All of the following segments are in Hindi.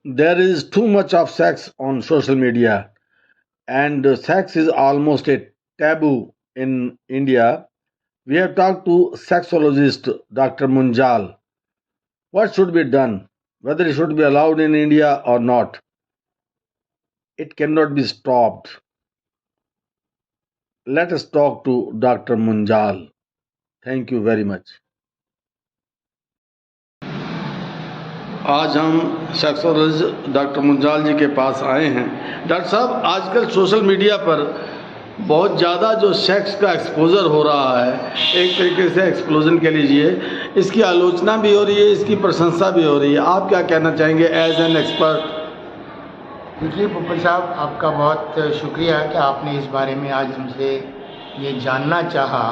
There is too much of sex on social media, and sex is almost a taboo in India. We have talked to sexologist Dr. Munjal. What should be done? Whether it should be allowed in India or not, it cannot be stopped. Let us talk to Dr. Munjal. Thank you very much. आज हम सेक्सोलॉजिस्ट डॉक्टर मुंजाल जी के पास आए हैं। डॉक्टर साहब, आजकल सोशल मीडिया पर बहुत ज़्यादा जो सेक्स का एक्सपोजर हो रहा है, एक तरीके से एक्सप्लोजन कह लीजिए, इसकी आलोचना भी हो रही है, इसकी प्रशंसा भी हो रही है। आप क्या कहना चाहेंगे एज एन एक्सपर्ट? देखिए पुप्पल साहब, आपका बहुत शुक्रिया कि आपने इस बारे में आज हमसे ये जानना चाहा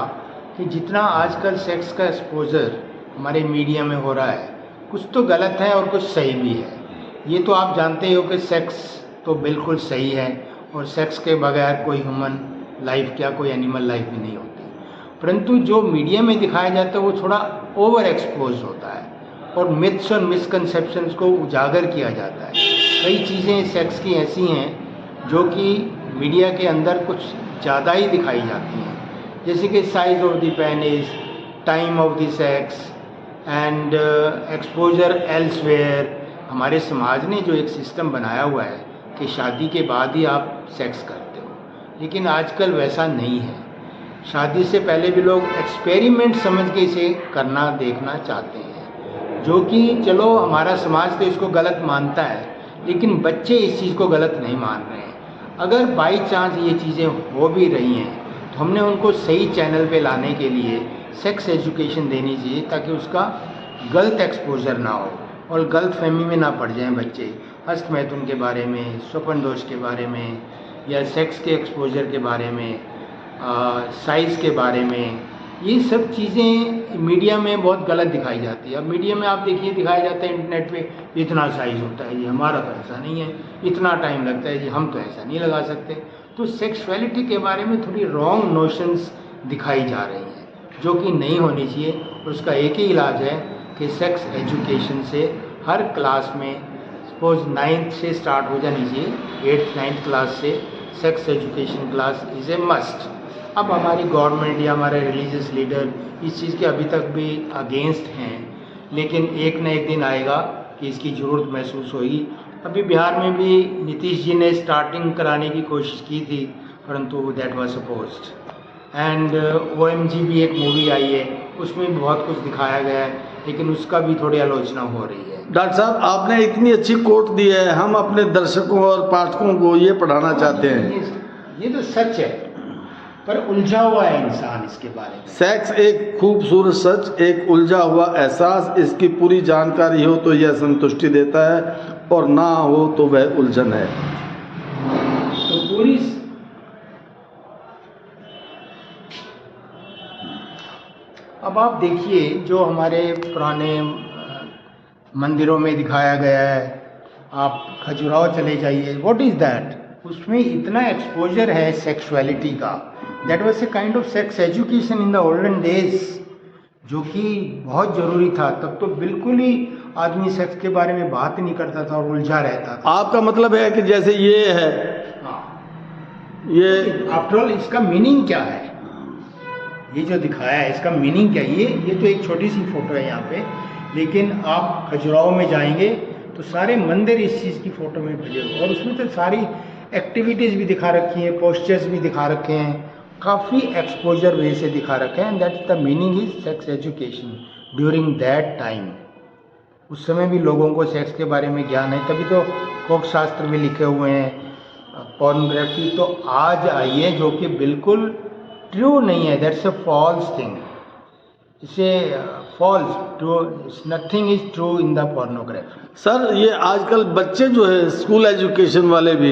कि जितना आजकल सेक्स का एक्सपोजर हमारे मीडिया में हो रहा है, कुछ तो गलत है और कुछ सही भी है। ये तो आप जानते हो कि सेक्स तो बिल्कुल सही है और सेक्स के बगैर कोई ह्यूमन लाइफ क्या कोई एनिमल लाइफ भी नहीं होती, परंतु जो मीडिया में दिखाया जाता है वो थोड़ा ओवर एक्सपोज होता है और मिथ्स और मिसकंसेप्शंस को उजागर किया जाता है। कई चीज़ें सेक्स की ऐसी हैं जो कि मीडिया के अंदर कुछ ज़्यादा ही दिखाई जाती हैं, जैसे कि size of the penis, time of the sex and exposure elsewhere. हमारे समाज ने जो एक सिस्टम बनाया हुआ है कि शादी के बाद ही आप सेक्स करते हो, लेकिन आजकल वैसा नहीं है। शादी से पहले भी लोग एक्सपेरिमेंट समझ के इसे करना देखना चाहते हैं, जो कि चलो हमारा समाज तो इसको गलत मानता है, लेकिन बच्चे इस चीज़ को गलत नहीं मान रहे हैं। अगर बाई चांस ये चीज़ें हो भी रही हैं तो हमने उनको सही चैनल पे लाने के लिए सेक्स एजुकेशन देनी चाहिए, ताकि उसका गलत एक्सपोजर ना हो और गलत फहमी में ना पड़ जाएं बच्चे। हस्तमैथुन के बारे में, स्वपन दोष के बारे में, या सेक्स के एक्सपोजर के बारे में, साइज़ के बारे में, ये सब चीज़ें मीडिया में बहुत गलत दिखाई जाती है। अब मीडिया में आप देखिए दिखाया जाता है इंटरनेट पे, इतना साइज़ होता है जी, हमारा तो ऐसा नहीं है, इतना टाइम लगता है जी, हम तो ऐसा नहीं लगा सकते। तो सेक्सुअलिटी के बारे में थोड़ी रॉन्ग नोशंस दिखाई जा रही हैं, जो कि नहीं होनी चाहिए। और उसका एक ही इलाज है कि सेक्स एजुकेशन से हर क्लास में, सपोज 9th से स्टार्ट हो जानी चाहिए, 8th 9th क्लास से sex education class is a must. अब हमारी गवर्नमेंट या हमारे रिलीजियस लीडर इस चीज़ के अभी तक भी अगेंस्ट हैं, लेकिन एक न एक दिन आएगा कि इसकी ज़रूरत महसूस होगी। अभी बिहार में भी नीतीश जी ने स्टार्टिंग कराने की कोशिश की थी, परंतु that was opposed. And OMG भी एक मूवी आई है, उसमें भी बहुत कुछ दिखाया गया है, लेकिन उसका भी थोड़ी आलोचना हो रही है। डॉक्टर साहब, आपने इतनी अच्छी कोट दी है, हम अपने दर्शकों और पाठकों को ये पढ़ाना चाहते हैं। ये तो सच है, पर उलझा हुआ है इंसान इसके बारे में। सेक्स एक खूबसूरत सच, एक उलझा हुआ एहसास। इसकी पूरी जानकारी हो तो यह संतुष्टि देता है, और ना हो तो वह उलझन है। तो पूरी अब आप देखिए जो हमारे पुराने मंदिरों में दिखाया गया है, आप खजुराहो चले जाइए, व्हाट इज़ दैट, उसमें इतना एक्सपोजर है सेक्सुअलिटी का। That was a kind of sex education in the olden days, जो कि बहुत ज़रूरी था। तब तो बिल्कुल ही आदमी सेक्स के बारे में बात ही नहीं करता था और उलझा रहता था। आपका मतलब है कि जैसे ये है, हाँ, ये आफ्टर ऑल इसका मीनिंग क्या है, ये जो दिखाया है इसका मीनिंग क्या है? ये तो एक छोटी सी फोटो है यहाँ पे, लेकिन आप खजुराहो में जाएंगे तो सारे मंदिर इस चीज़ की फ़ोटो में भरे हुए, और उसमें तो सारी एक्टिविटीज़ भी दिखा रखी हैं, पोस्चर्स भी दिखा रखे हैं, काफ़ी एक्सपोजर वे से दिखा रखे हैं। That the meaning is sex education during that time. उस समय भी लोगों को सेक्स के बारे में ज्ञान है, तभी तो कोक शास्त्र भी लिखे हुए हैं। पॉर्नोग्राफी तो आज आई है, जो कि बिल्कुल ट्रू नहीं है, दैट्स अ फॉल्स थिंग। इसे false true, nothing is true in the pornography. Sir, ये आजकल बच्चे जो है स्कूल एजुकेशन वाले भी,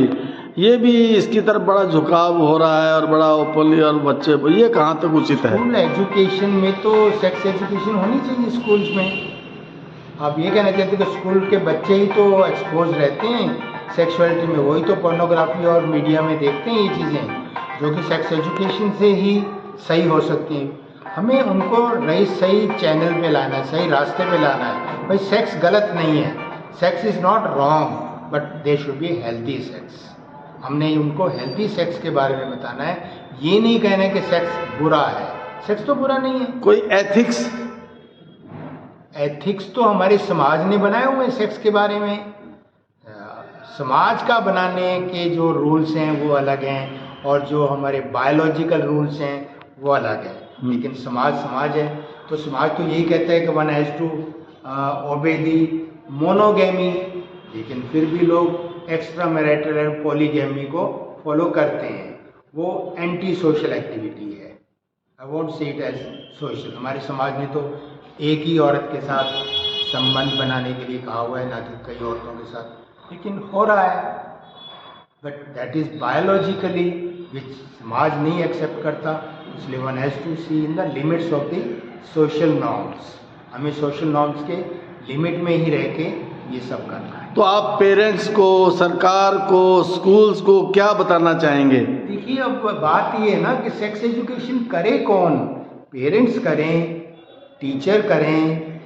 ये भी इसकी तरफ बड़ा झुकाव हो रहा है और बड़ा ओपनली, और बच्चे ये कहाँ तक उचित है? स्कूल एजुकेशन में तो सेक्स एजुकेशन होनी चाहिए स्कूल्स में। आप ये कहना चाहते हैं कि स्कूल के बच्चे ही तो एक्सपोज रहते हैं सेक्सुअलिटी में, वही तो पोर्नोग्राफी और मीडिया में देखते हैं ये चीज़ें, जो कि सेक्स एजुकेशन से ही सही हो सकती हैं। हमें उनको सही चैनल पे लाना है, सही रास्ते पे लाना है। भाई सेक्स गलत नहीं है, sex is not wrong, but they should be healthy sex. हमने उनको हेल्दी सेक्स के बारे में बताना है, ये नहीं कहना है कि सेक्स बुरा है। सेक्स तो बुरा नहीं है। कोई एथिक्स? एथिक्स तो हमारे समाज ने बनाए हुए हैं सेक्स के बारे में। समाज का बनाने के जो रूल्स हैं वो अलग हैं और जो हमारे बायोलॉजिकल रूल्स हैं वो अलग हैं। लेकिन समाज समाज है, तो समाज तो यही कहता है कि one has to obey the monogamy, लेकिन फिर भी लोग एक्स्ट्रा मैरिटल एंड पॉलीगेमी को फॉलो करते हैं। वो एंटी सोशल एक्टिविटी है। I won't say it as social. हमारे समाज ने तो एक ही औरत के साथ संबंध बनाने के लिए कहा हुआ है, ना कि कई औरतों के साथ, लेकिन हो रहा है। But that is biologically which समाज नहीं एक्सेप्ट करता, इसलिए one has to see in the limits of the social norms. हमें सोशल नॉर्म्स के लिमिट में ही रह के ये सब करना है। तो आप पेरेंट्स को, सरकार को, स्कूल्स को क्या बताना चाहेंगे? देखिए, अब बात ये है ना कि सेक्स एजुकेशन करे कौन? पेरेंट्स करें, टीचर करें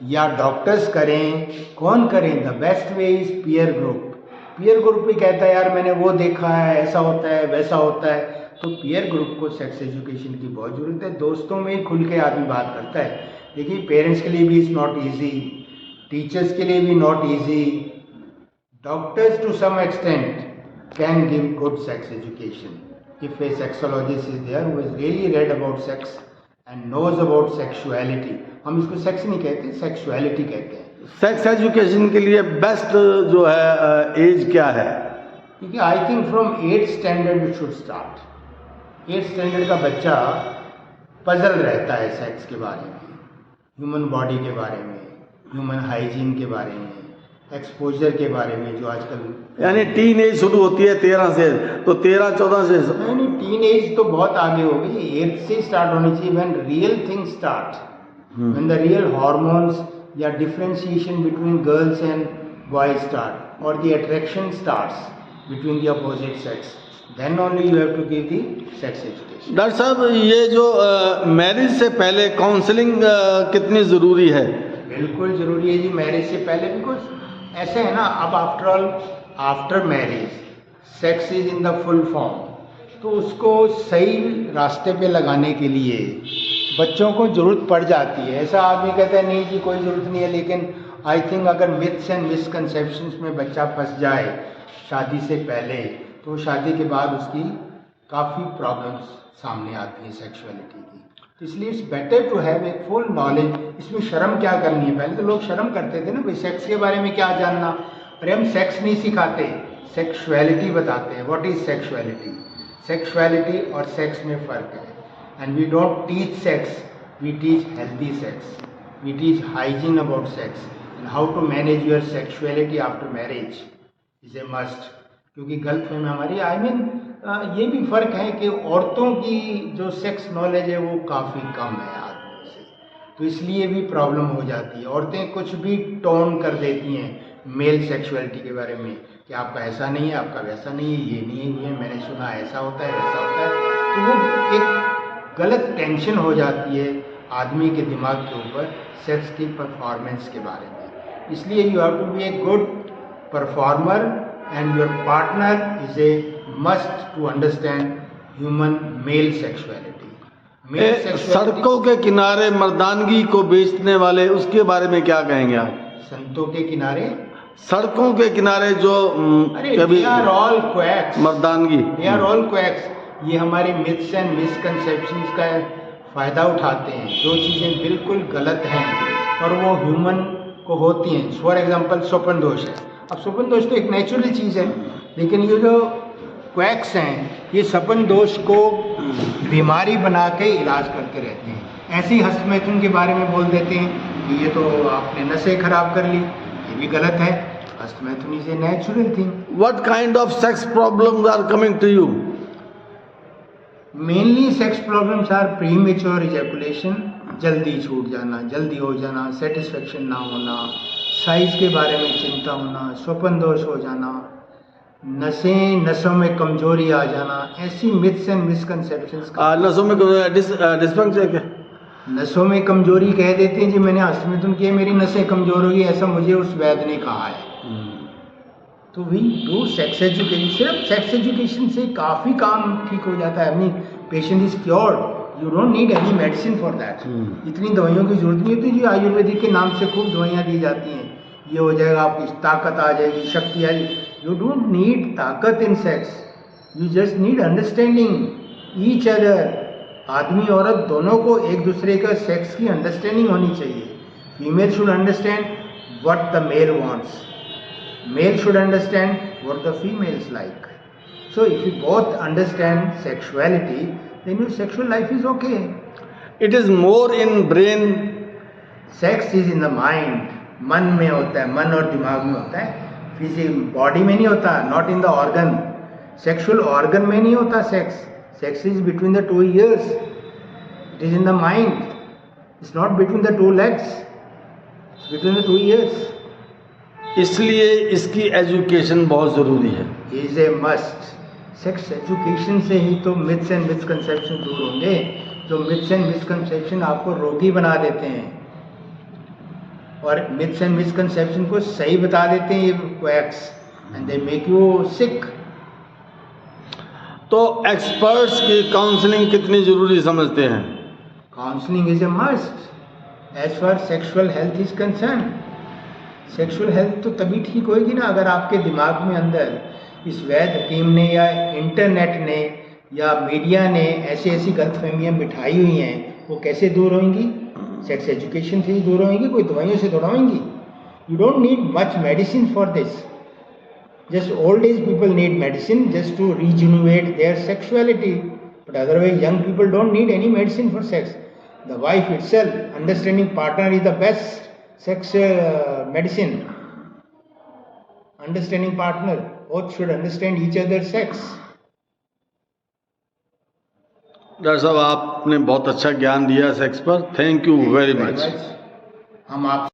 या डॉक्टर्स करें? कौन करें? The best way is peer group. Peer group भी कहता है यार मैंने वो देखा है, ऐसा होता है, वैसा होता है। तो पीयर ग्रुप को सेक्स एजुकेशन की बहुत ज़रूरत है। दोस्तों में खुल के आदमी बात करता है। देखिए, पेरेंट्स के लिए भी इज़ नॉट ईजी, टीचर्स के लिए भी not easy, doctors to some extent can give good sex education. If a sexologist is there who has really read about sex and knows about sexuality, हम इसको सेक्स नहीं कहते, सेक्सुअलिटी कहते हैं। सेक्स एजुकेशन के लिए बेस्ट जो है एज क्या है? क्योंकि I think from 8th standard it should start. 8th standard का बच्चा पजल रहता है सेक्स के बारे में, ह्यूमन बॉडी के बारे में, ह्यूमन हाइजीन के बारे में, एक्सपोजर के बारे में, जो आजकल यानी टीन एज शुरू होती है 13 से, तो 13-14 से नहीं, टीन एज तो बहुत आगे हो गई, 8th से स्टार्ट होनी चाहिए। When real things start, when the real hormones या differentiation between girls and boys start और the attraction starts between the opposite sex, then only you have to give the sex education. Doctor साहब, ये जो मैरिज से पहले काउंसलिंग कितनी ज़रूरी है? बिल्कुल ज़रूरी है जी, मैरिज से पहले। बिकॉज ऐसे है ना, अब after all after marriage sex is in the full form, तो उसको सही रास्ते पे लगाने के लिए बच्चों को ज़रूरत पड़ जाती है। ऐसा आदमी कहता है नहीं जी कोई ज़रूरत नहीं है, लेकिन आई थिंक अगर मिथ्स एंड मिसकंसेप्शंस में बच्चा फंस जाए शादी से पहले, तो शादी के बाद उसकी काफ़ी प्रॉब्लम्स सामने आती हैं सेक्सुअलिटी की। तो इसलिए it's better to have a full knowledge. इसमें शर्म क्या करनी है? पहले तो लोग शर्म करते थे ना, भाई सेक्स के बारे में क्या जानना। अरे हम सेक्स नहीं सिखाते, सेक्सुअलिटी बताते हैं। What is sexuality? सेक्सुअलिटी और सेक्स में फ़र्क है। And we don't teach sex, we teach healthy sex, we teach hygiene about sex and how to manage your sexuality after marriage is a must. क्योंकि गल्फ में हमारी ये भी फ़र्क है कि औरतों की जो सेक्स नॉलेज है वो काफ़ी कम है आदमियों से, तो इसलिए भी प्रॉब्लम हो जाती है। औरतें कुछ भी टोन कर देती हैं मेल सेक्सुअलिटी के बारे में कि आपका ऐसा नहीं है, आपका वैसा नहीं है, ये नहीं है, ये मैंने सुना ऐसा होता है, वैसा होता है। तो वो एक गलत टेंशन हो जाती है आदमी के दिमाग के ऊपर सेक्स की परफॉर्मेंस के बारे में। इसलिए you have to be a good performer and your partner is a must to understand human male sexuality. सड़कों के किनारे मर्दानगी को बेचने वाले, उसके बारे में क्या कहेंगे आप? संतों के किनारे, सड़कों के किनारे जो they are all quacks. मर्दानगी, they are all quacks. ये हमारे मिथ्स एंड मिसकंसेप्शंस का फ़ायदा उठाते हैं। जो चीज़ें बिल्कुल गलत हैं और वो ह्यूमन को होती हैं। फॉर एग्जाम्पल स्वप्न दोष है। अब स्वप्न दोष तो एक नेचुरल चीज़ है, लेकिन ये जो क्वैक्स हैं ये स्वप्न दोष को बीमारी बना के इलाज करते रहते हैं। ऐसे ही हस्तमैथुन के बारे में बोल देते हैं कि ये तो आपने नसें खराब कर ली, ये भी गलत है। हस्तमैथुन is a natural thing. What kind of sex problems are coming to you? Mainly sex problems are premature ejaculation, जल्दी छूट जाना, जल्दी हो जाना, सेटिस्फेक्शन ना होना, साइज के बारे में चिंता होना, स्वप्न दोष हो जाना, नसों में कमजोरी आ जाना, ऐसी मिथ्स एंड मिसकंसेप्शंस। नसों में डिस्फंक्शन क्या? नसों में कमजोरी कह देते हैं जी मैंने हस्तमैथुन किया मेरी नसें कमजोर होगी, ऐसा मुझे उस वैद्य ने कहा है। तो वी डू सेक्स एजुकेशन. सिर्फ सेक्स एजुकेशन से काफ़ी काम ठीक हो जाता है. अपनी patient is cured. You don't need any medicine for that. इतनी दवाइयों की जरूरत नहीं होती जो आयुर्वेदिक के नाम से खूब दवाइयाँ दी जाती हैं. ये हो जाएगा, आपकी ताकत आ जाएगी, शक्ति आ जाएगी. यू डोंट नीड ताकत इन sex. You just need understanding each other. आदमी औरत दोनों को एक दूसरे का सेक्स की अंडरस्टैंडिंग होनी चाहिए. Female should understand what the male wants. Male should understand what the female is like. So if you both understand sexuality, then your sexual life is okay. It is more in brain. Sex is in the mind. मन में होता है, मन और दिमाग में होता है. फिजिकल बॉडी में नहीं होता. Not in the organ. Sexual organ में नहीं होता sex. Sex is between the two ears. It is in the mind. It's not between the two legs. It's between the two ears. इसलिए इसकी एजुकेशन बहुत ज़रूरी है. Is a must. Sex education से ही तो मिथ्स एंड मिसकंसेप्शन दूर होंगे. जो मिथ्स एंड मिसकंसेप्शन आपको रोगी बना देते हैं और मिथ्स एंड मिसकंसेप्शन को सही बता देते हैं, ये quacks, and they make you sick. तो एक्सपर्ट्स की काउंसलिंग कितनी ज़रूरी समझते हैं? Counselling is a must as far sexual health is concern. Sexual health तो तभी ठीक होएगी ना अगर आपके दिमाग में अंदर इस वैध हकीम ने या इंटरनेट ने या मीडिया ने ऐसी ऐसी गलतफहमियाँ बिठाई हुई हैं. वो कैसे दूर होंगी? सेक्स एजुकेशन से ही दूर होंगी. कोई दवाइयों से थोड़ा होंगी. You don't need much medicine for this. Just old age people need medicine just to rejuvenate their sexuality, but otherwise young people don't need any medicine for sex. The wife itself, understanding partner is the best sex medicine. Understanding partner, both should understand each other's sex. Doctor साहब, आपने बहुत अच्छा ज्ञान दिया सेक्स पर. Thank you very much. हम आप